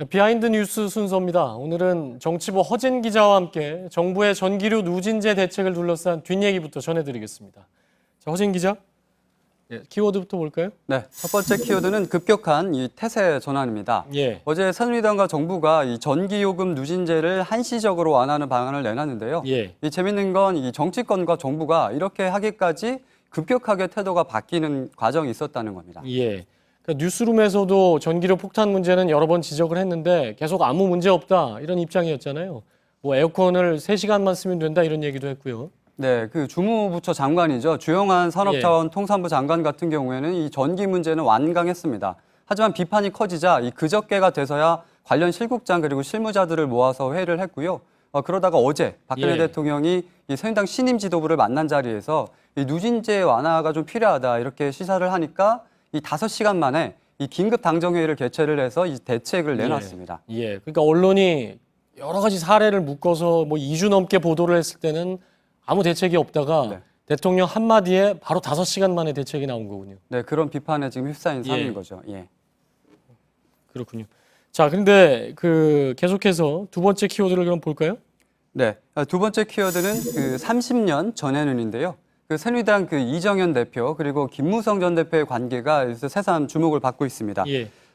비하인드 뉴스 순서입니다. 오늘은 정치부 허진 기자와 함께 정부의 전기료 누진제 대책을 둘러싼 뒷얘기부터 전해드리겠습니다. 자, 허진 기자, 키워드부터 볼까요? 네, 첫 번째 키워드는 급격한 이 태세 전환입니다. 어제 새누리당과 정부가 이 전기요금 누진제를 한시적으로 완화하는 방안을 내놨는데요. 이 재밌는 건 이 정치권과 정부가 이렇게 하기까지 급격하게 태도가 바뀌는 과정이 있었다는 겁니다. 그러니까 뉴스룸에서도 전기료 폭탄 문제는 여러 번 지적을 했는데 계속 아무 문제 없다 이런 입장이었잖아요. 뭐 에어컨을 3시간만 쓰면 된다 이런 얘기도 했고요. 네, 그 주무부처 장관이죠. 주영한 산업자원통상부 장관 같은 경우에는 이 전기 문제는 완강했습니다. 하지만 비판이 커지자 이 그저께가 돼서야 관련 실국장 그리고 실무자들을 모아서 회의를 했고요. 그러다가 어제 박근혜 대통령이 이 새누리당 신임 지도부를 만난 자리에서 이 누진제 완화가 좀 필요하다 이렇게 시사를 하니까 이 5시간 만에 이 긴급 당정회의를 개최를 해서 이 대책을 내놨습니다. 그러니까 언론이 여러 가지 사례를 묶어서 뭐 2주 넘게 보도를 했을 때는 아무 대책이 없다가 대통령 한마디에 바로 5시간 만에 대책이 나온 거군요. 네, 그런 비판에 지금 휩싸인 상황인 거죠. 그렇군요. 자, 그런데 계속해서 두 번째 키워드를 그럼 볼까요? 네, 두 번째 키워드는 그 30년 전에는인데요. 그 새누리당 그 이정현 대표 그리고 김무성 전 대표의 관계가 새삼 주목을 받고 있습니다.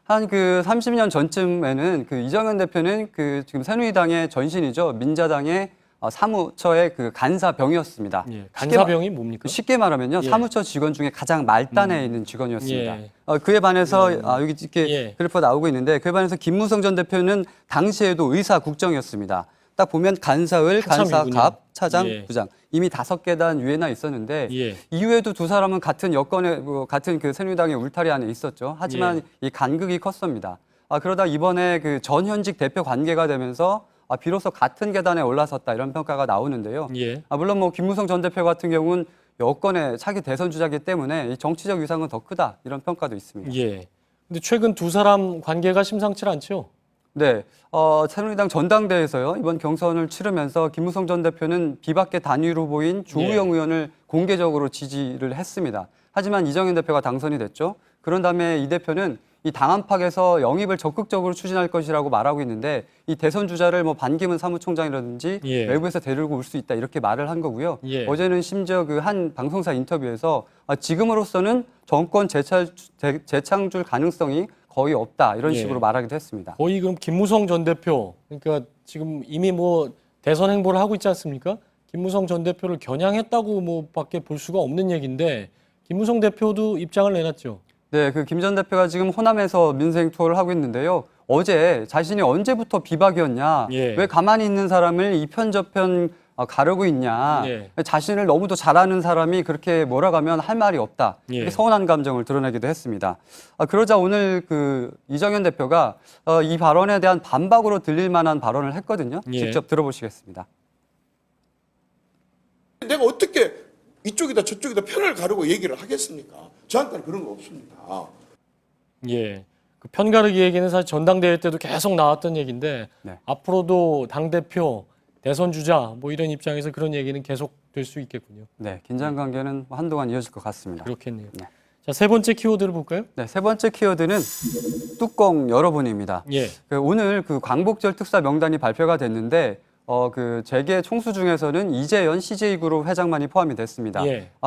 한 그 30년 전쯤에는 그 이정현 대표는 그 지금 새누리당의 전신이죠. 민자당의 사무처의 그 간사병이었습니다. 간사병이 뭡니까? 쉽게 말하면요, 사무처 직원 중에 가장 말단에 있는 직원이었습니다. 그에 반해서 여기 이렇게 그래프가 나오고 있는데 그에 반해서 김무성 전 대표는 당시에도 의사 국정이었습니다. 딱 보면 간사을, 간사갑, 차장, 부장 이미 5계단 위에나 있었는데 이후에도 두 사람은 같은 여건에 같은 그 새누리당의 울타리 안에 있었죠. 하지만 이 간극이 컸습니다. 그러다 이번에 그 전현직 대표 관계가 되면서 비로소 같은 계단에 올라섰다 이런 평가가 나오는데요. 물론 뭐 김무성 전 대표 같은 경우는 여권의 차기 대선 주자이기 때문에 이 정치적 위상은 더 크다 이런 평가도 있습니다. 근데 최근 두 사람 관계가 심상치 않죠? 네, 새누리당 전당대회에서요 이번 경선을 치르면서 김무성 전 대표는 비박계 단일 후보인 조우영 의원을 공개적으로 지지를 했습니다. 하지만 이정현 대표가 당선이 됐죠. 그런 다음에 이 대표는 이 당 안팎에서 영입을 적극적으로 추진할 것이라고 말하고 있는데 이 대선 주자를 뭐 반기문 사무총장이라든지 외부에서 데리고 올 수 있다 이렇게 말을 한 거고요. 어제는 심지어 그 한 방송사 인터뷰에서 지금으로서는 정권 재창출 가능성이 거의 없다 이런 식으로 말하기도 했습니다. 거의 그럼 김무성 전 대표 그러니까 지금 이미 뭐 대선 행보를 하고 있지 않습니까? 김무성 전 대표를 겨냥했다고 뭐밖에 볼 수가 없는 얘기인데 김무성 대표도 입장을 내놨죠. 네, 그 김 전 대표가 지금 호남에서 민생 투어를 하고 있는데요. 어제 자신이 언제부터 비박이었냐, 왜 가만히 있는 사람을 이편저편 가르고 있냐, 자신을 너무도 잘하는 사람이 그렇게 몰아가면 할 말이 없다. 이렇게 서운한 감정을 드러내기도 했습니다. 그러자 오늘 그 이정현 대표가 이 발언에 대한 반박으로 들릴 만한 발언을 했거든요. 직접 들어보시겠습니다. 내가 어떻게 이쪽이다 저쪽이다 편을 가르고 얘기를 하겠습니까? 저한테는 그런 거 없습니다. 그 편가르기 얘기는 사실 전당대회 때도 계속 나왔던 얘기인데 앞으로도 당대표, 대선 주자 뭐 이런 입장에서 그런 얘기는 계속 될 수 있겠군요. 네, 긴장 관계는 한동안 이어질 것 같습니다. 그렇겠네요. 자, 세 번째 키워드를 볼까요? 네, 세 번째 키워드는 뚜껑 열어보니입니다. 오늘 그 광복절 특사 명단이 발표가 됐는데 그 재계 총수 중에서는 이재연 CJ그룹 회장만이 포함이 됐습니다.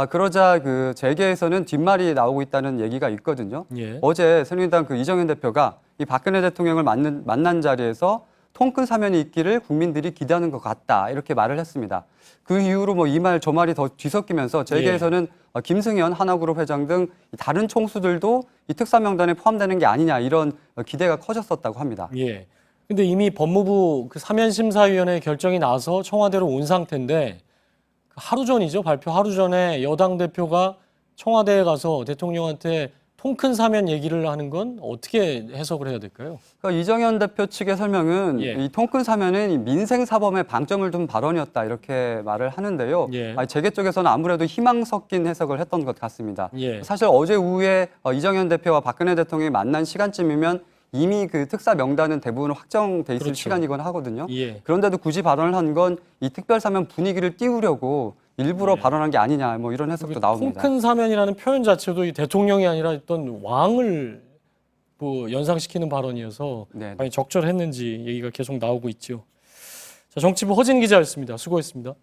그러자 그 재계에서는 뒷말이 나오고 있다는 얘기가 있거든요. 어제 새누리당 그 이정현 대표가 이 박근혜 대통령을 만난 자리에서 통큰 사면이 있기를 국민들이 기대하는 것 같다 이렇게 말을 했습니다. 그 이후로 뭐 이 말 저 말이 더 뒤섞이면서 재계에서는 김승현 하나그룹 회장 등 다른 총수들도 이 특사 명단에 포함되는 게 아니냐 이런 기대가 커졌었다고 합니다. 근데 이미 법무부 그 사면심사위원회 결정이 나서 청와대로 온 상태인데 하루 전이죠. 발표 하루 전에 여당 대표가 청와대에 가서 대통령한테 통큰 사면 얘기를 하는 건 어떻게 해석을 해야 될까요? 그러니까 이정현 대표 측의 설명은 이 통큰 사면은 이 민생 사범에 방점을 둔 발언이었다 이렇게 말을 하는데요. 재계 쪽에서는 아무래도 희망 섞인 해석을 했던 것 같습니다. 사실 어제 오후에 이정현 대표와 박근혜 대통령이 만난 시간쯤이면 이미 그 특사 명단은 대부분 확정돼 있을 시간이곤 하거든요. 그런데도 굳이 발언을 한 건 이 특별사면 분위기를 띄우려고 일부러 발언한 게 아니냐 뭐 이런 해석도 나옵니다. 통큰 사면이라는 표현 자체도 이 대통령이 아니라 어떤 왕을 뭐 연상시키는 발언이어서 네. 과연 적절했는지 얘기가 계속 나오고 있죠. 자, 정치부 허진 기자였습니다. 수고했습니다.